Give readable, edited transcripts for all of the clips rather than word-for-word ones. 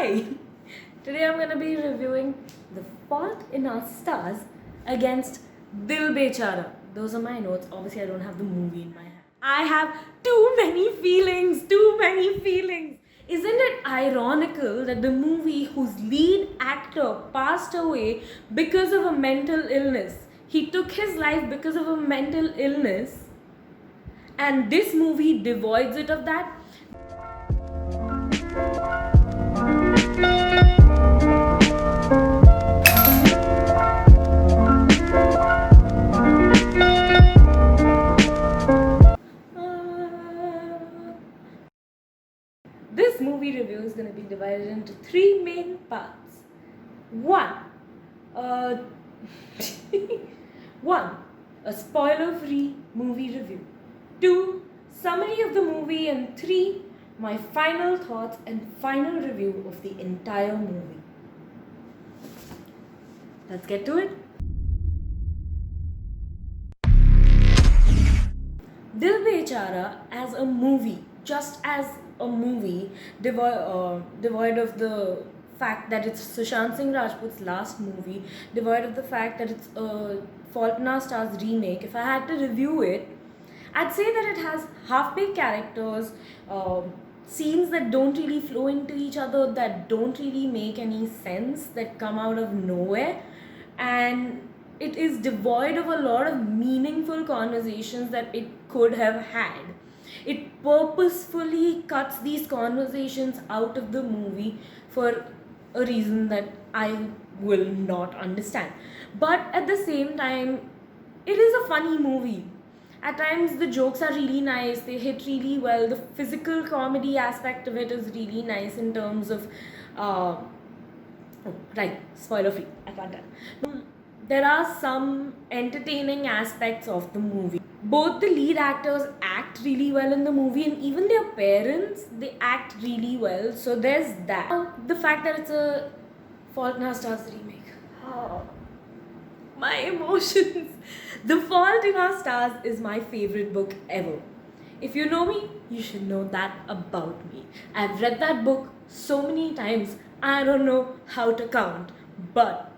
Hi! Today I'm gonna be reviewing The Fault in Our Stars against Dil Bechara. Those are my notes. Obviously, I don't have the movie in my hand. I have too many feelings, too many feelings. Isn't it ironical that the movie whose lead actor passed away because of a mental illness, he took his life because of a mental illness, and this movie devoids it of that? This movie review is going to be divided into three main parts. One, uh, one, a spoiler-free movie review. Two, summary of the movie, and three, my final thoughts and final review of the entire movie. Let's get to it. Dil Bechara as a movie, just as a movie, devoid of the fact that it's Sushant Singh Rajput's last movie, devoid of the fact that it's a Fault in Our Stars remake. If I had to review it, I'd say that it has half-baked characters, scenes that don't really flow into each other, that don't really make any sense, that come out of nowhere, and it is devoid of a lot of meaningful conversations that it could have had. It purposefully cuts these conversations out of the movie for a reason that I will not understand. But at the same time, it is a funny movie. At times, the jokes are really nice, they hit really well. The physical comedy aspect of it is really nice in terms of. Right, spoiler free, I can't tell. There are some entertaining aspects of the movie. Both the lead actors act really well in the movie, and even their parents, they act really well. So there's that. The fact that it's a Fault in Our Stars remake. Oh, my emotions. The Fault in Our Stars is my favorite book ever. If you know me, you should know that about me. I've read that book so many times, I don't know how to count, but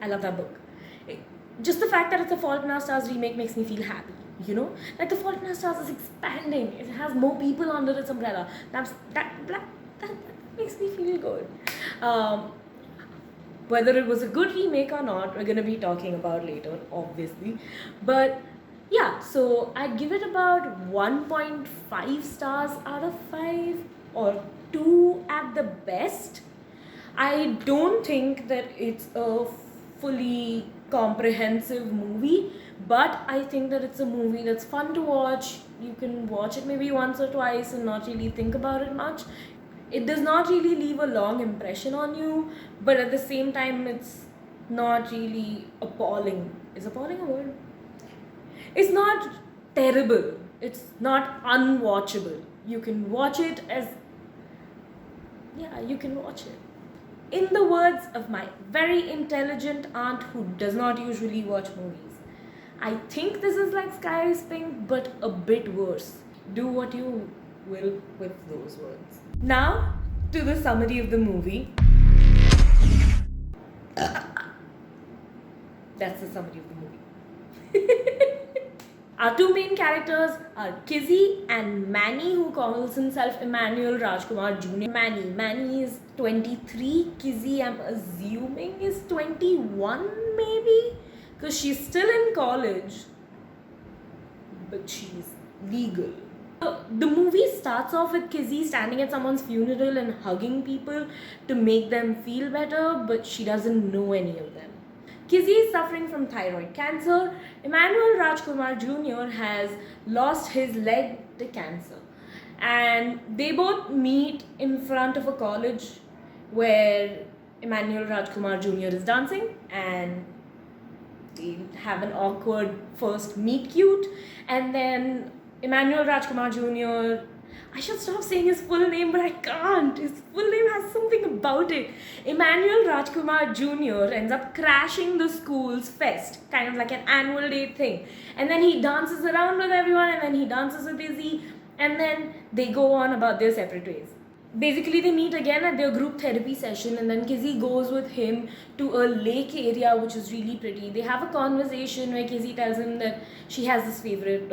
I love that book. Just the fact that it's a Fault in Our Stars remake makes me feel happy, you know? Like the Fault in Our Stars is expanding. It has more people under its umbrella. That makes me feel good. Whether it was a good remake or not, we're gonna be talking about later, obviously. But yeah, so I'd give it about 1.5 stars out of 5 or 2 at the best. I don't think that it's a fully comprehensive movie, but I think that it's a movie that's fun to watch. You can watch it maybe once or twice and not really think about it much. It does not really leave a long impression on you, but at the same time, it's not really appalling. Is appalling a word? It's not terrible. It's not unwatchable. You can watch it as. Yeah, you can watch it. In the words of my very intelligent aunt who does not usually watch movies, I think this is like Sky is Pink, but a bit worse. Do what you will with those words. Now, to the summary of the movie. That's the summary of the movie. Our two main characters are Kizzy and Manny, who calls himself Emmanuel Rajkumar Jr. Manny is 23. Kizzy, I'm assuming, is 21, maybe? Because she's still in college, but she's legal. The movie starts off with Kizzy standing at someone's funeral and hugging people to make them feel better, but she doesn't know any of them. Kizzy is suffering from thyroid cancer. Emmanuel Rajkumar Jr. has lost his leg to cancer. And they both meet in front of a college where Emmanuel Rajkumar Jr. is dancing, and they have an awkward first meet cute, and then Emmanuel Rajkumar Jr. I should stop saying his full name, but I can't. His full name has something about it. Emmanuel Rajkumar Jr. ends up crashing the school's fest, kind of like an annual day thing. And then he dances around with everyone, and then he dances with Izzy, and then they go on about their separate ways. basically they meet again at their group therapy session, and then Kizzy goes with him to a lake area which is really pretty. They have a conversation where Kizzy tells him that she has this favorite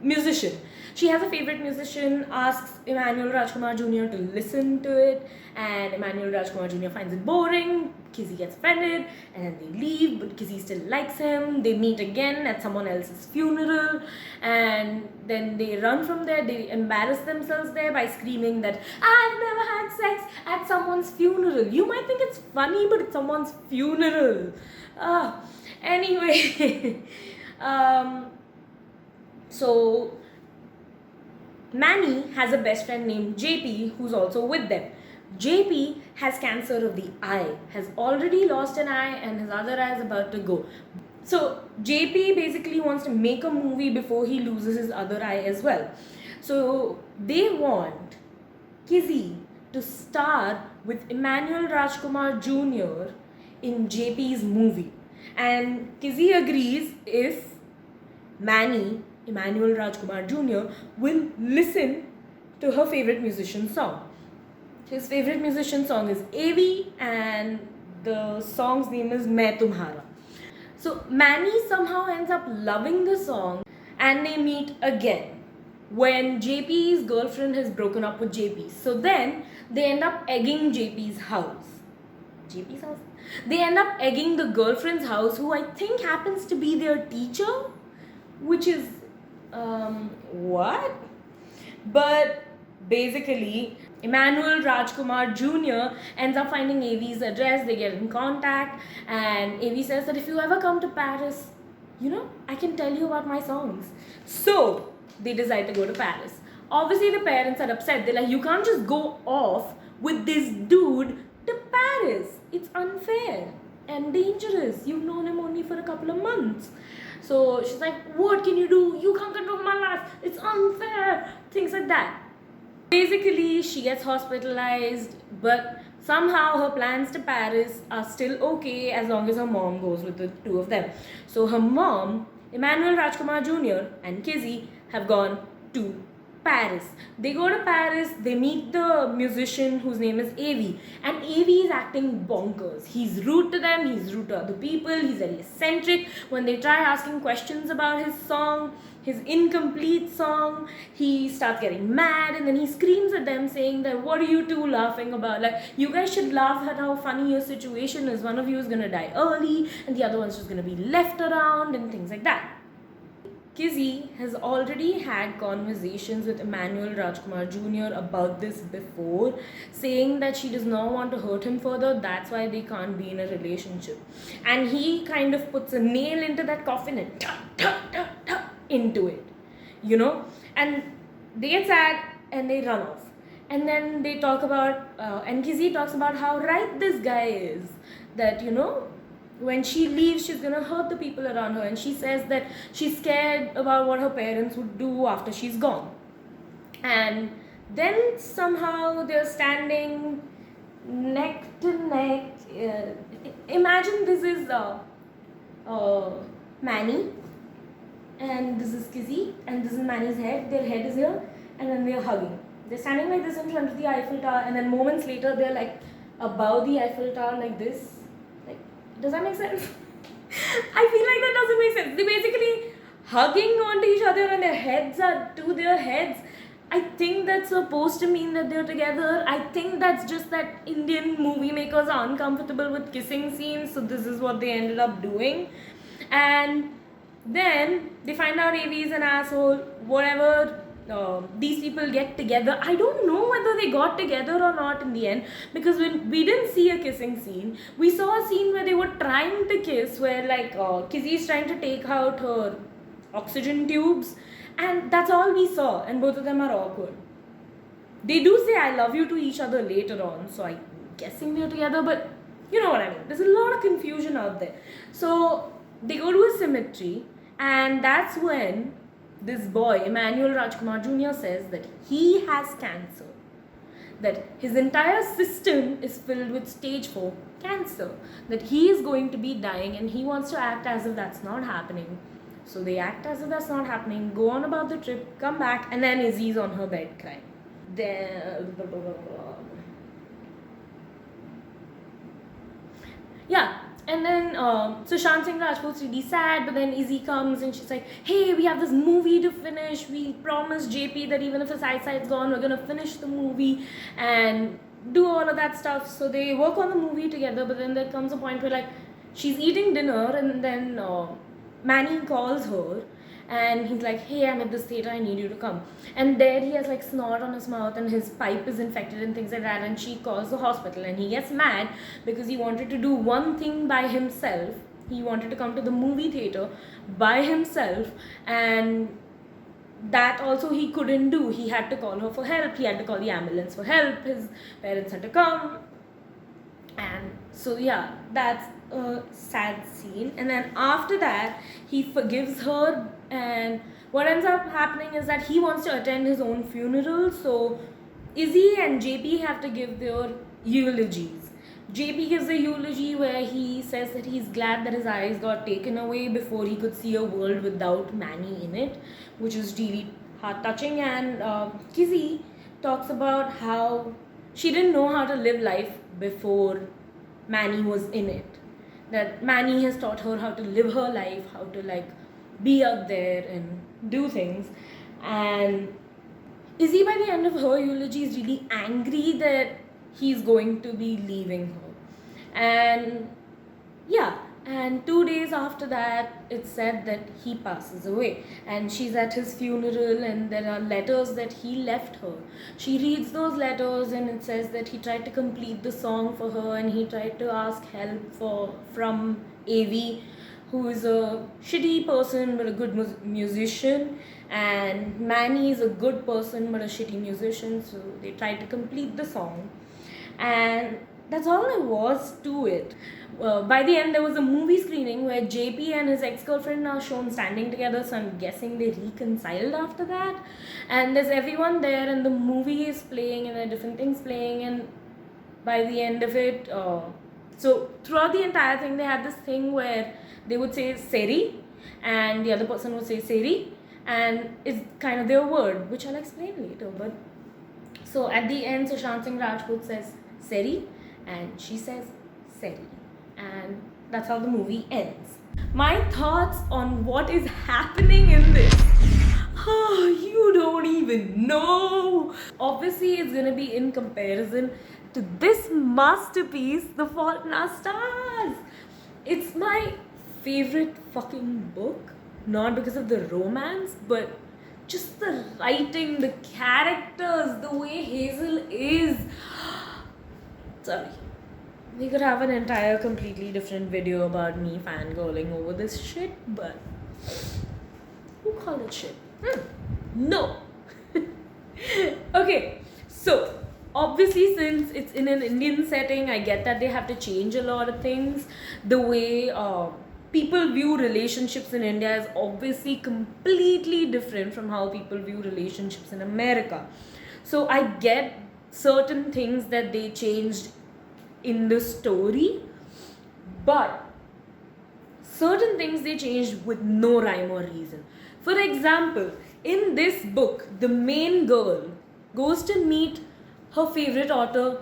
musician. She has a favorite musician, asks Emmanuel Rajkumar Jr. to listen to it, and Emmanuel Rajkumar Jr. finds it boring. Kizzy gets offended, and then they leave, but Kizzy still likes him. They meet again at someone else's funeral, and then they run from there. They embarrass themselves there by screaming that, I've never had sex at someone's funeral. You might think it's funny, but it's someone's funeral. Anyway, so Manny has a best friend named JP who's also with them. JP has cancer of the eye, has already lost an eye, and his other eye is about to go. So JP basically wants to make a movie before he loses his other eye as well. So they want Kizzy to star with Emmanuel Rajkumar Jr. in JP's movie. And Kizzy agrees if Emmanuel Rajkumar Jr. will listen to her favorite musician's song. His favorite musician's song is AV, and the song's name is Main Tumhara. So Manny somehow ends up loving the song, and they meet again when JP's girlfriend has broken up with JP. So then they end up egging JP's house. JP's house? They end up egging the girlfriend's house, who I think happens to be their teacher, which is what? But basically, Emmanuel Rajkumar Jr. ends up finding AV's address. They get in contact, and AV says that if you ever come to Paris, I can tell you about my songs. So they decide to go to Paris. Obviously, the parents are upset. They're like, you can't just go off with this dude to Paris. It's unfair and dangerous. You've known him only for a couple of months. So she's like, what can you do? You can't control my life. It's unfair. Things like that. Basically, she gets hospitalized, but somehow her plans to Paris are still okay as long as her mom goes with the two of them. So her mom, Emmanuel Rajkumar Jr. and Kizzy have gone to Paris. They go to Paris, they meet the musician whose name is AV, and AV is acting bonkers. He's rude to them, he's rude to other people, he's very eccentric. When they try asking questions about his song, his incomplete song, he starts getting mad, and then he screams at them saying that, what are you two laughing about? Like, you guys should laugh at how funny your situation is. One of you is gonna die early, and the other one's just gonna be left around, and things like that. Kizzy has already had conversations with Emmanuel Rajkumar Jr. about this before, saying that she does not want to hurt him further, that's why they can't be in a relationship. And he kind of puts a nail into that coffin and into it, and they get sad and they run off. And then they talk about, and Kizzy talks about how right this guy is, that, when she leaves, she's gonna hurt the people around her, and she says that she's scared about what her parents would do after she's gone. And then somehow they're standing neck to neck. Imagine this is Manny, and this is Kizzy, and this is Manny's head. Their head is here, and then they're hugging. They're standing like this in front of the Eiffel Tower, and then moments later they're like above the Eiffel Tower like this. Does that make sense? I feel like that doesn't make sense. They're basically hugging onto each other and their heads are to their heads. I think that's supposed to mean that they're together. I think that's just that Indian movie makers are uncomfortable with kissing scenes, so this is what they ended up doing. And then they find out AV is an asshole, whatever. These people get together. I don't know whether they got together or not in the end, because when we didn't see a kissing scene, we saw a scene where they were trying to kiss, where Kizzy is trying to take out her oxygen tubes, and that's all we saw, and both of them are awkward. They do say I love you to each other later on, so I'm guessing they're together, but you know what I mean. There's a lot of confusion out there. So they go to a cemetery, and that's when this boy, Emmanuel Rajkumar Jr., says that he has cancer, that his entire system is filled with stage 4 cancer, that he is going to be dying, and he wants to act as if that's not happening So they act as if that's not happening, go on about the trip, come back, and then Izzy's on her bed crying. Then yeah, and then Sushant Singh Rajput's really sad, but then Izzy comes and she's like, hey, we have this movie to finish. We promised JP that even if his eyesight's gone, we're gonna finish the movie and do all of that stuff. So they work on the movie together, but then there comes a point where like she's eating dinner and then Manny calls her and he's like, hey, I'm at this theater, I need you to come. And there he has like snot on his mouth and his pipe is infected and things like that, and she calls the hospital and he gets mad because he wanted to do one thing by himself. He wanted to come to the movie theater by himself, and that also he couldn't do. He had to call her for help, he had to call the ambulance for help, his parents had to come. And so yeah, that's a sad scene. And then after that he forgives her, and what ends up happening is that he wants to attend his own funeral. So Izzy and JP have to give their eulogies. JP gives a eulogy where he says that he's glad that his eyes got taken away before he could see a world without Manny in it, which is really heart touching. And Kizzy talks about how she didn't know how to live life before Manny was in it. That Manny has taught her how to live her life, how to like be out there and do things. And Izzy, by the end of her eulogy, is really angry that he's going to be leaving her. And yeah, and 2 days after that, it's said that he passes away. And she's at his funeral, and there are letters that he left her. She reads those letters, and it says that he tried to complete the song for her, and he tried to ask help from AV, who is a shitty person but a good musician, and Manny is a good person but a shitty musician. So they tried to complete the song, and that's all there was to it. By the end, there was a movie screening where JP and his ex-girlfriend are shown standing together, so I'm guessing they reconciled after that. And there's everyone there, and the movie is playing, and there are different things playing, and by the end of it, so throughout the entire thing, they had this thing where they would say Seri, and the other person would say Seri, and it's kind of their word, which I'll explain later. But so at the end, Sushant Singh Rajput says Seri, and she says Seri, and that's how the movie ends. My thoughts on what is happening in this. Oh, you don't even know. Obviously, it's gonna be in comparison to this masterpiece, The Fault in Our Stars. It's my favorite fucking book, not because of the romance, but just the writing, the characters, the way Hazel is. Sorry. We could have an entire completely different video about me fangirling over this shit, but who called it shit? No. Okay, so obviously, since it's in an Indian setting, I get that they have to change a lot of things. The way people view relationships in India is obviously completely different from how people view relationships in America. So I get certain things that they changed in the story, but certain things they changed with no rhyme or reason. For example, in this book, the main girl goes to meet her favorite author,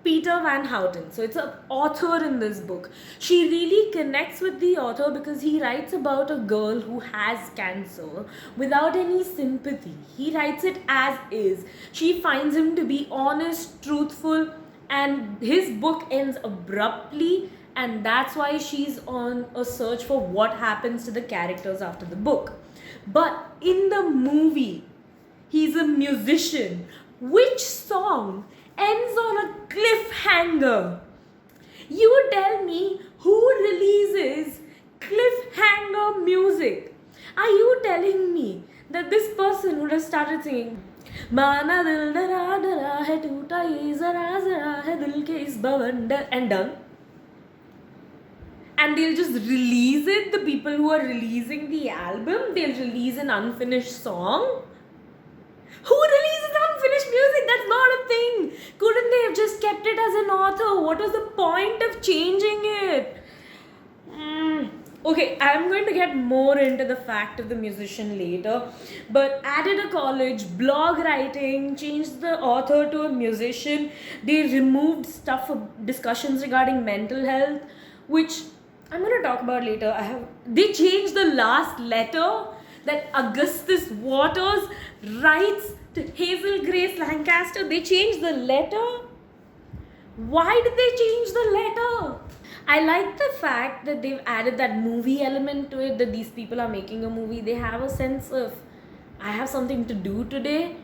Peter Van Houten. So it's an author in this book. She really connects with the author because he writes about a girl who has cancer without any sympathy. He writes it as is. She finds him to be honest, truthful, and his book ends abruptly, and that's why she's on a search for what happens to the characters after the book. But in the movie, he's a musician. Which song ends on a cliffhanger? You tell me, who releases cliffhanger music? Are you telling me that this person would have started singing Mana dil dara dara hai toota ye zara zara hai dil ke is bawanda and done? And they'll just release it? The people who are releasing the album, they'll release an unfinished song? Who releases unfinished music? That's not not a thing. Couldn't they have just kept it as an author? What was the point of changing it? Okay, I'm going to get more into the fact of the musician later, but added a college, blog writing, changed the author to a musician. They removed stuff for discussions regarding mental health, which I'm going to talk about later. They changed the last letter that Augustus Waters writes to Hazel Grace Lancaster. They changed the letter. Why did they change the letter? I like the fact that they've added that movie element to it, that these people are making a movie. They have a sense of, I have something to do today.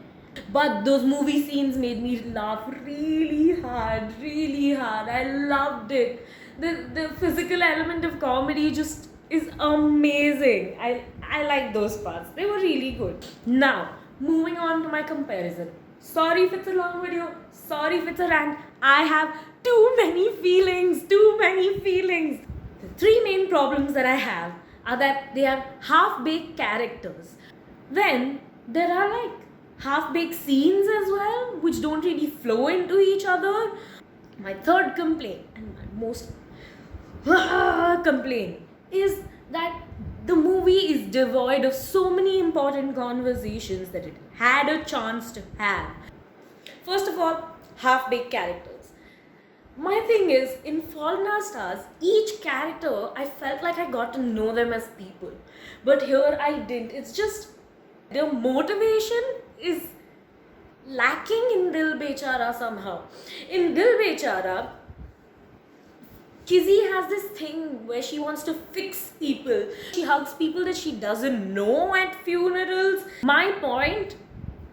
But those movie scenes made me laugh really hard, really hard. I loved it. The physical element of comedy just is amazing. I like those parts. They were really good. Now, moving on to my comparison. Sorry if it's a long video. Sorry if it's a rant. I have too many feelings. The three main problems that I have are that they are half-baked characters. Then there are like half-baked scenes as well, which don't really flow into each other. My third complaint, and my most complaint, is that the movie is devoid of so many important conversations that it had a chance to have. First of all, half-baked characters. My thing is, in Fault in Our Stars, each character, I felt like I got to know them as people. But here I didn't. It's just, their motivation is lacking in Dil Bechara somehow. In Dil Bechara, Kizzy has this thing where she wants to fix people. She hugs people that she doesn't know at funerals. My point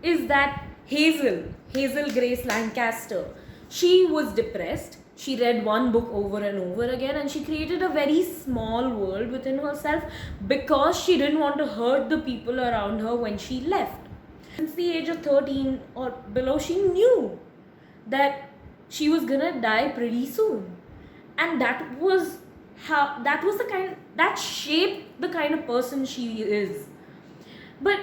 is that Hazel Grace Lancaster, she was depressed. She read one book over and over again, and she created a very small world within herself because she didn't want to hurt the people around her when she left. Since the age of 13 or below, she knew that she was gonna die pretty soon. And that shaped the kind of person she is. But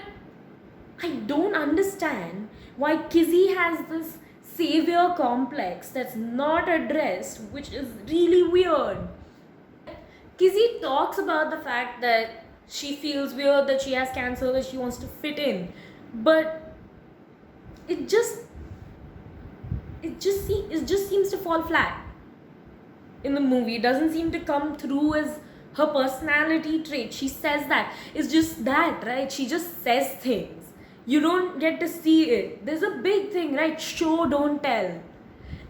I don't understand why Kizzy has this savior complex that's not addressed, which is really weird. Kizzy talks about the fact that she feels weird, that she has cancer, that she wants to fit in, but it just seems to fall flat in the movie. It doesn't seem to come through as her personality trait. She says that. It's just that, right? She just says things. You don't get to see it. There's a big thing, right? Show, don't tell.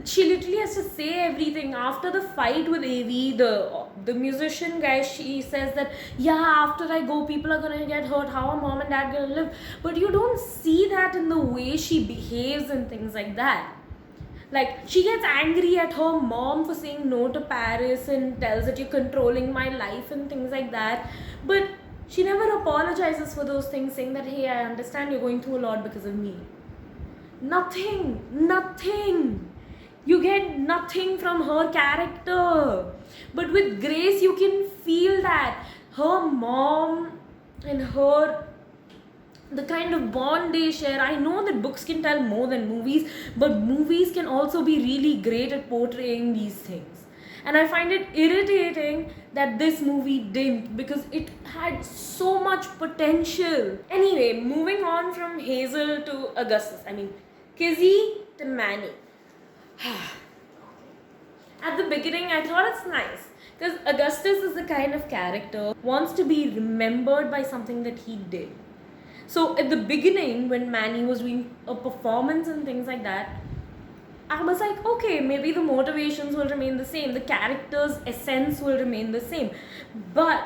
She literally has to say everything. After the fight with AV, the musician guy, she says that, yeah, after I go, people are gonna get hurt. How are mom and dad gonna live? But you don't see that in the way she behaves and things like that. Like, she gets angry at her mom for saying no to Paris and tells that you're controlling my life and things like that. But she never apologizes for those things, saying that, hey, I understand you're going through a lot because of me. Nothing. You get nothing from her character. But with Grace, you can feel that. Her mom and her, the kind of bond they share. I know that books can tell more than movies, but movies can also be really great at portraying these things. And I find it irritating that this movie didn't, because it had so much potential. Anyway, moving on from Hazel to Augustus. Kizzy to Manny. At the beginning, I thought it's nice, because Augustus is the kind of character who wants to be remembered by something that he did. So at the beginning, when Manny was doing a performance and things like that, I was like, okay, maybe the motivations will remain the same, the character's essence will remain the same. But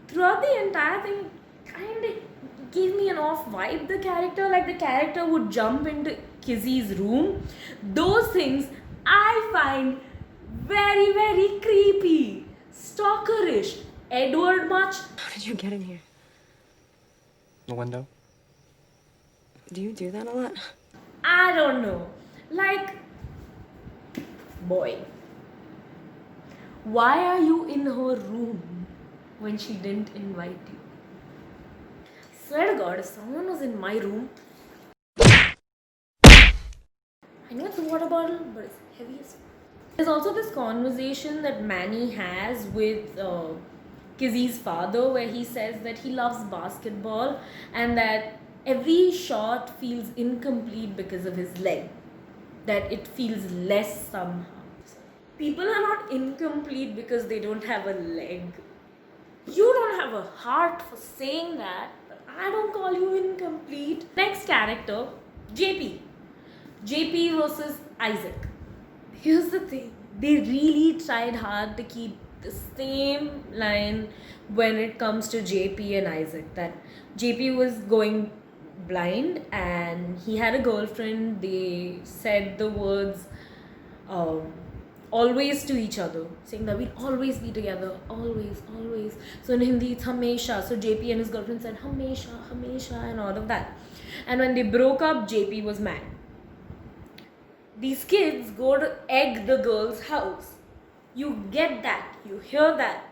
throughout the entire thing, kind of gave me an off vibe, the character would jump into Kizzy's room. Those things I find very, very creepy, stalkerish. Edward much? How did you get in here? The window? Do you do that a lot? I don't know. Like, boy, why are you in her room when she didn't invite you? I swear to God, if someone was in my room, I know it's a water bottle, but it's heavy as fuck. There's also this conversation that Manny has with Kizzy's father, where he says that he loves basketball and that every shot feels incomplete because of his leg, that it feels less somehow. People are not incomplete because they don't have a leg. You don't have a heart for saying that, but I don't call you incomplete. Next character, JP. JP versus Isaac. Here's the thing, they really tried hard to keep the same line when it comes to JP and Isaac, that JP was going blind and he had a girlfriend. They said the words always to each other, saying that we'll always be together, always, always. So in Hindi it's Hamesha. So JP and his girlfriend said Hamesha, Hamesha, and all of that. And when they broke up, JP was mad. These kids go to egg the girl's house. You get that, you hear that,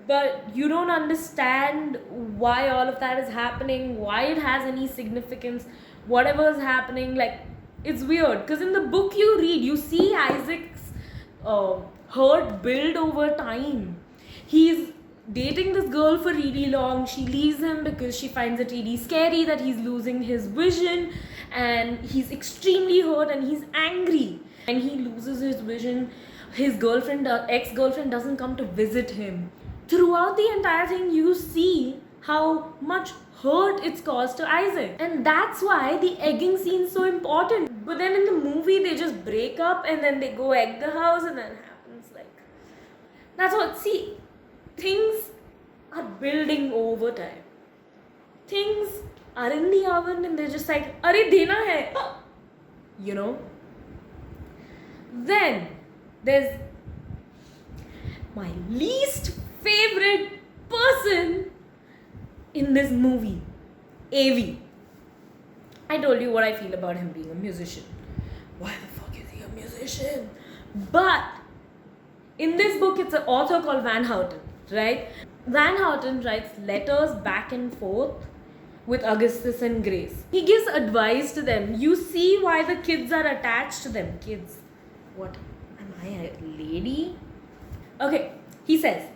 but you don't understand why all of that is happening, why it has any significance, whatever is happening. Like, it's weird, because in the book you read, you see Isaac's hurt build over time. He's dating this girl for really long. She leaves him because she finds it really scary that he's losing his vision, and he's extremely hurt and he's angry. And he loses his vision. His girlfriend, ex-girlfriend, doesn't come to visit him. Throughout the entire thing, you see how much hurt it's caused to Isaac. And that's why the egging scene is so important. But then in the movie, they just break up and then they go egg the house, and then it happens like... That's what, see, things are building over time. Things are in the oven and they're just like, Are dena hai. You know? Then there's my least favorite person in this movie, AV. I told you what I feel about him being a musician. Why the fuck is he a musician? But in this book, it's an author called Van Houten, right? Van Houten writes letters back and forth with Augustus and Grace. He gives advice to them. You see why the kids are attached to them. Kids. What? Am I a lady? Okay, he says,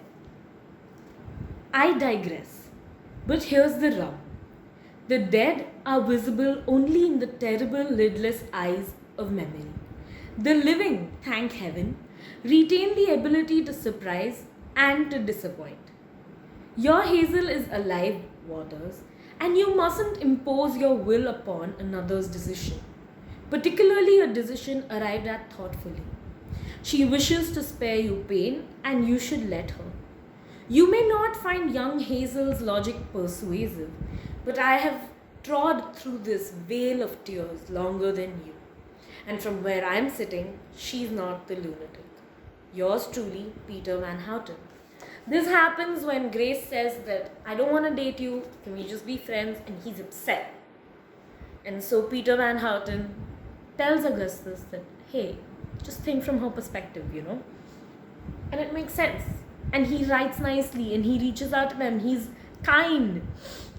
I digress. But here's the rub. The dead are visible only in the terrible lidless eyes of memory. The living, thank heaven, retain the ability to surprise and to disappoint. Your Hazel is alive, Waters, and you mustn't impose your will upon another's decision, particularly a decision arrived at thoughtfully. She wishes to spare you pain, and you should let her. You may not find young Hazel's logic persuasive, but I have trod through this vale of tears longer than you. And from where I am sitting, she's not the lunatic. Yours truly, Peter Van Houten. This happens when Grace says that, I don't want to date you, can we just be friends? And he's upset. And so Peter Van Houten tells Augustus that, hey, just think from her perspective, you know? And it makes sense. And he writes nicely and he reaches out to them. He's kind.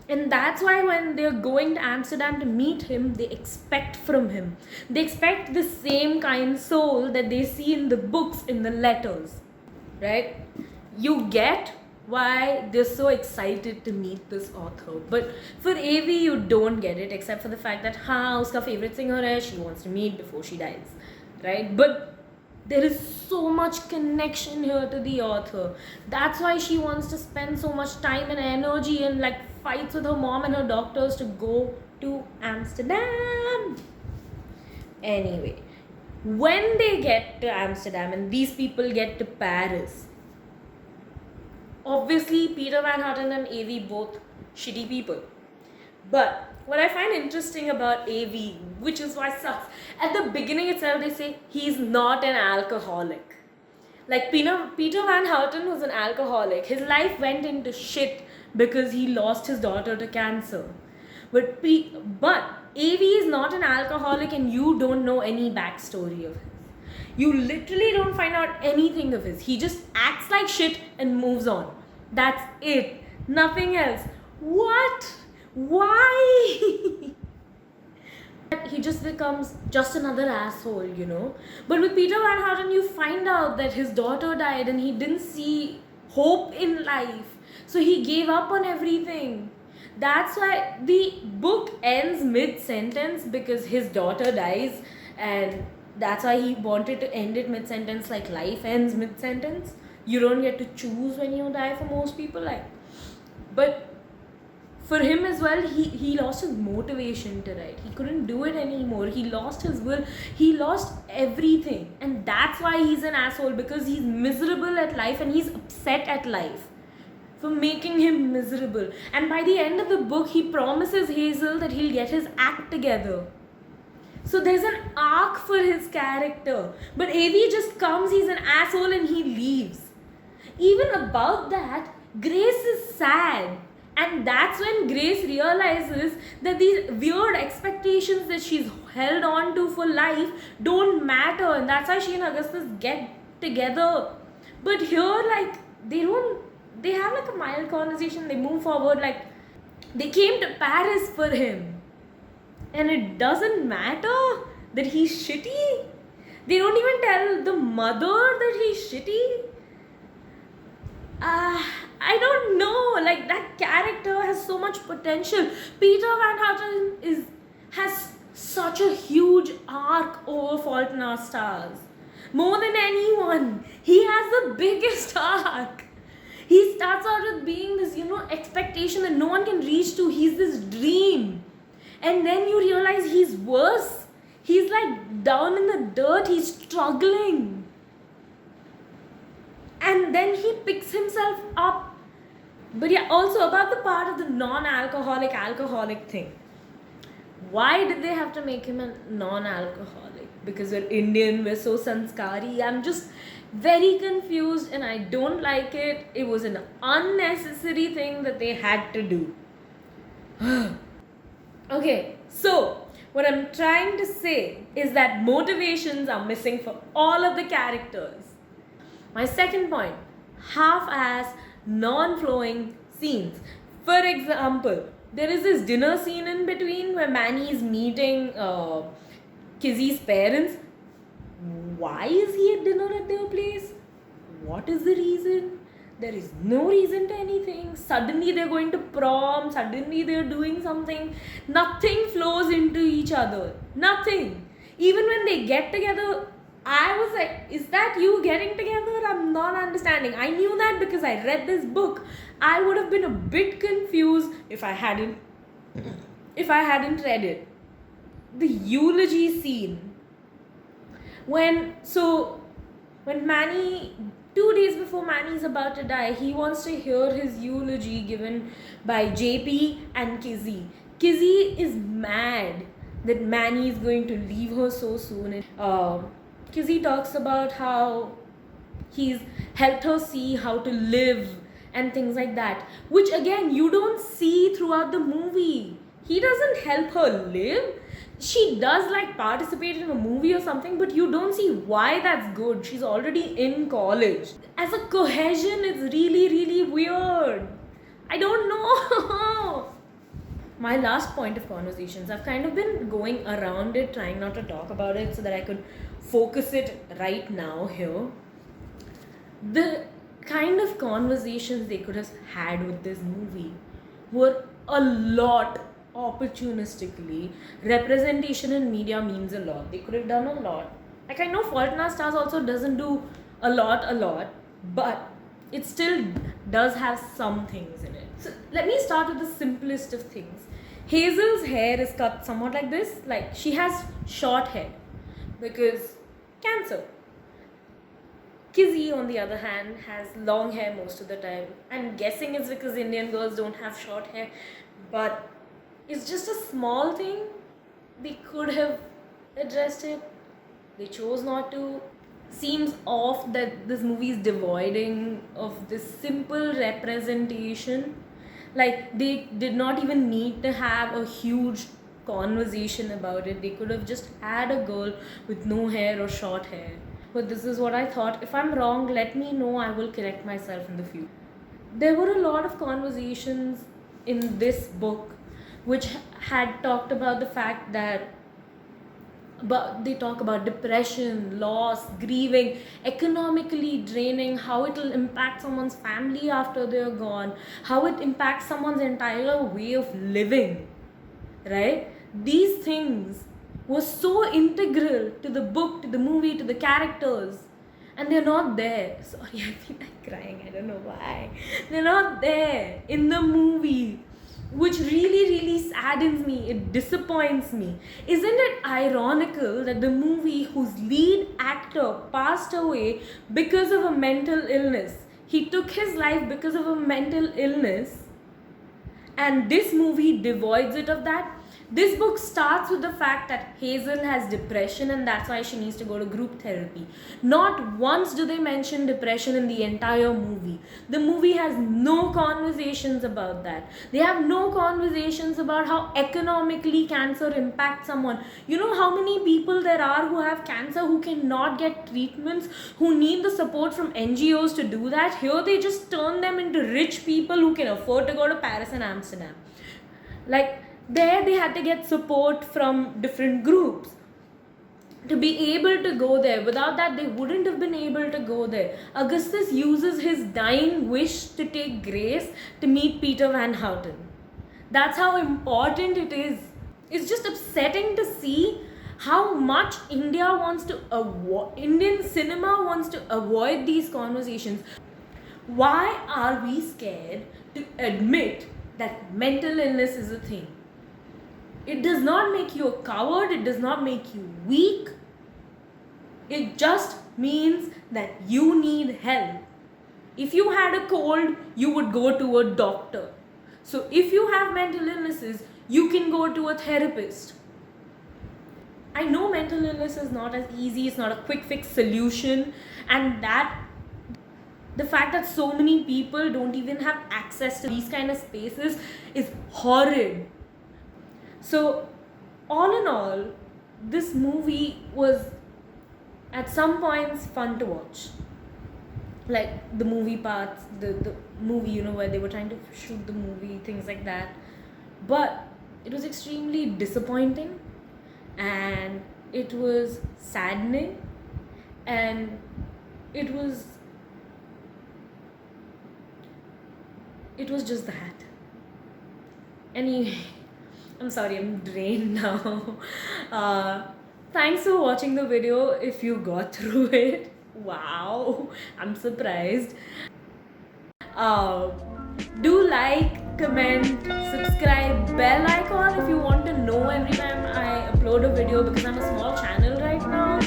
And that's why when they're going to Amsterdam to meet him, they expect from him. They expect the same kind soul that they see in the books, in the letters. Right? You get why they're so excited to meet this author. But for AV, you don't get it, except for the fact that, uska favorite singer hai, she wants to meet before she dies. Right? But there is so much connection here to the author. That's why she wants to spend so much time and energy and like fights with her mom and her doctors to go to Amsterdam. Anyway, when they get to Amsterdam and these people get to Paris, obviously Peter Van Houten and AV both shitty people. But what I find interesting about AV, which is why sucks, at the beginning itself they say he's not an alcoholic. Like Peter Van Houten was an alcoholic. His life went into shit because he lost his daughter to cancer. But AV is not an alcoholic and you don't know any backstory of his. You literally don't find out anything of his. He just acts like shit and moves on. That's it. Nothing else. What? Why? He just becomes just another asshole, you know. But with Peter Van Houten, you find out that his daughter died and he didn't see hope in life. So he gave up on everything. That's why the book ends mid-sentence, because his daughter dies, and that's why he wanted to end it mid-sentence, like life ends mid-sentence. You don't get to choose when you die for most people, like. But for him as well, he lost his motivation to write. He couldn't do it anymore. He lost his will. He lost everything. And that's why he's an asshole, because he's miserable at life and he's upset at life for making him miserable. And by the end of the book, he promises Hazel that he'll get his act together. So there's an arc for his character. But AV just comes, he's an asshole, and he leaves. Even about that, Grace is sad. And that's when Grace realizes that these weird expectations that she's held on to for life don't matter. And that's why she and Augustus get together. But here, like, they have like a mild conversation, they move forward, like, they came to Paris for him. And it doesn't matter that he's shitty. They don't even tell the mother that he's shitty. I don't know, like, that character has so much potential. Peter Van Houten has such a huge arc over Fault in Our Stars. More than anyone. He has the biggest arc. He starts out with being this, expectation that no one can reach to. He's this dream. And then you realize he's worse. He's like down in the dirt. He's struggling. And then he picks himself up. But yeah, also about the part of the non-alcoholic, alcoholic thing. Why did they have to make him a non-alcoholic? Because we're Indian, we're so sanskari. I'm just very confused and I don't like it. It was an unnecessary thing that they had to do. Okay, so what I'm trying to say is that motivations are missing for all of the characters. My second point, half-ass, non-flowing scenes. For example, there is this dinner scene in between where Manny is meeting Kizzy's parents. Why is he at dinner at their place? What is the reason? There is no reason to anything. Suddenly they're going to prom, suddenly they're doing something. Nothing flows into each other. Nothing. Even when they get together, I was like, is that you getting together? I'm not understanding. I knew that because I read this book. I would have been a bit confused if I hadn't read it. The eulogy scene. When Manny, 2 days before Manny is about to die, he wants to hear his eulogy given by JP and Kizzy. Kizzy is mad that Manny is going to leave her so soon. Kizzy talks about how he's helped her see how to live and things like that, which again you don't see throughout the movie. He doesn't help her live. She does like participate in a movie or something, but you don't see why that's good. She's already in college. As a cohesion, it's really, really weird. I don't know. My last point of conversations, I've kind of been going around it, trying not to talk about it so that I could focus it right now here. The kind of conversations they could have had with this movie were a lot opportunistically. Representation in media means a lot. They could have done a lot. Like, I know Fault in Our Stars also doesn't do a lot, but it still does have some things in it. So let me start with the simplest of things. Hazel's hair is cut somewhat like this. Like, she has short hair because cancer. Kizzy, on the other hand, has long hair most of the time. I'm guessing it's because Indian girls don't have short hair, but it's just a small thing. They could have addressed it. They chose not to. Seems off that this movie is devoiding of this simple representation. Like, they did not even need to have a huge conversation about it. They could have just had a girl with no hair or short hair. But this is what I thought. If I'm wrong, let me know. I will correct myself in the future. There were a lot of conversations in this book which had talked about the fact that but they talk about depression, loss, grieving, economically draining, how it will impact someone's family after they're gone, how it impacts someone's entire way of living, right? These things were so integral to the book, to the movie, to the characters, and they're not there. Sorry, I feel like crying, I don't know why. They're not there in the movie, which really saddens me. It disappoints me. Isn't it ironical that the movie whose lead actor passed away because of a mental illness, he took his life because of a mental illness, and this movie devoids it of that? This book starts with the fact that Hazel has depression and that's why she needs to go to group therapy. Not once do they mention depression in the entire movie. The movie has no conversations about that. They have no conversations about how economically cancer impacts someone. You know how many people there are who have cancer who cannot get treatments, who need the support from NGOs to do that? Here they just turn them into rich people who can afford to go to Paris and Amsterdam. Like, there they had to get support from different groups to be able to go there. Without that, they wouldn't have been able to go there. Augustus uses his dying wish to take Grace to meet Peter Van Houten. That's how important it is. It's just upsetting to see how much Indian cinema wants to avoid these conversations. Why are we scared to admit that mental illness is a thing? It does not make you a coward, it does not make you weak. It just means that you need help. If you had a cold, you would go to a doctor. So if you have mental illnesses, you can go to a therapist. I know mental illness is not as easy, it's not a quick fix solution, and that the fact that so many people don't even have access to these kind of spaces is horrid. So, all in all, this movie was at some points fun to watch. Like the movie parts, the movie, you know, where they were trying to shoot the movie, things like that. But it was extremely disappointing and it was saddening and it was just that. Anyway, I'm sorry, I'm drained now. Thanks for watching the video if you got through it. Wow, I'm surprised. Do like, comment, subscribe, bell icon if you want to know every time I upload a video, because I'm a small channel right now.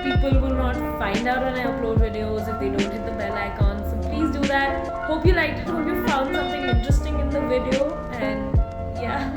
People will not find out when I upload videos if they don't hit the bell icon. So please do that. Hope you liked it. Hope you found something interesting in the video. And yeah.